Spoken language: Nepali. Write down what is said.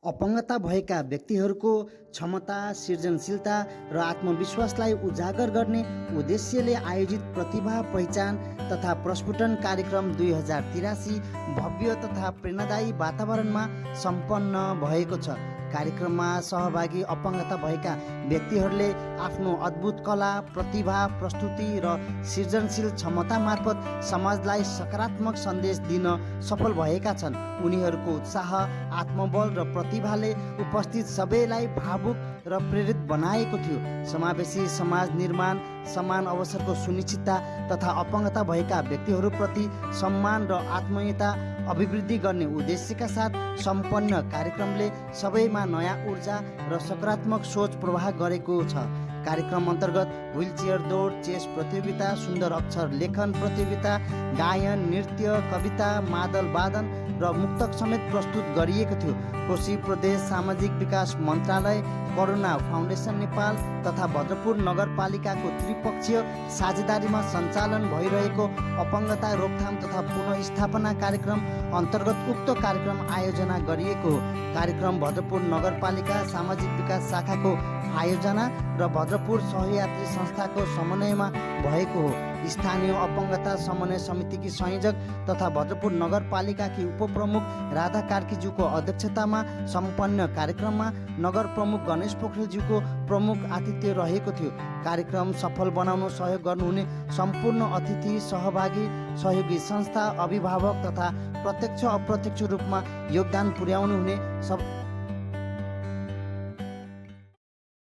अपङ्गता भएका व्यक्तिहरूको क्षमता, सृजनशीलता र आत्मविश्वासलाई उजागर गर्ने उद्देश्यले आयोजित प्रतिभा पहिचान तथा प्रस्फुटन कार्यक्रम 2083 भव्य तथा प्रेरणादायी वातावरणमा सम्पन्न भएको छ। कार्यक्रममा सहभागी अपङ्गता भएका व्यक्तिहरूले आफ्नो अद्भुत कला, प्रतिभा, प्रस्तुति र सृजनशील क्षमता मार्फत समाजलाई सकारात्मक सन्देश दिन सफल भएका छन्। उनीहरूको उत्साह, आत्मबल र प्रतिभाले उपस्थित सबैलाई भावुक र प्रेरित बनाएको थियो। समावेशी समाज निर्माण, समान अवसरको सुनिश्चितता तथा अपङ्गता भएका व्यक्तिहरूप्रति सम्मान र आत्मीयता अभिवृद्धि गर्ने उद्देश्यका साथ सम्पन्न कार्यक्रमले सबैमा नयाँ ऊर्जा र सकारात्मक सोच प्रवाह गरेको छ। कार्यक्रम अन्तर्गत व्हीलचेयर दौड, चेस प्रतियोगिता, सुन्दर अक्षर लेखन प्रतियोगिता, गायन, नृत्य, कविता, मादल वादन र मुक्तक समेत प्रस्तुत गरिएको थियो। कोशी प्रदेश सामाजिक विकास मन्त्रालय, करुणा फाउन्डेसन नेपाल तथा भद्रपुर नगरपालिकाको त्रिपक्षीय साझेदारीमा सञ्चालन भइरहेको अपङ्गता रोकथाम तथा पुनर्स्थापना कार्यक्रम अन्तर्गत उक्त कार्यक्रम आयोजना गरिएको हो। कार्यक्रम भद्रपुर नगरपालिका सामाजिक विकास शाखाको आयोजना र भद्रपुर सहयात्री संस्थाको समन्वयमा भएको हो। स्थानीय अपङ्गता समन्वय समितिकी संयोजक तथा भद्रपुर नगरपालिकाकी उपप्रमुख राधा कार्कीज्यूको अध्यक्षतामा सम्पन्न कार्यक्रममा नगर प्रमुख गणेश पोखरेलज्यूको प्रमुख आतिथ्य रहेको थियो। कार्यक्रम सफल बनाउन सहयोग गर्नुहुने सम्पूर्ण अतिथि, सहभागी, सहयोगी संस्था, अभिभावक तथा प्रत्यक्ष अप्रत्यक्ष रूपमा योगदान पुर्याउनुहुने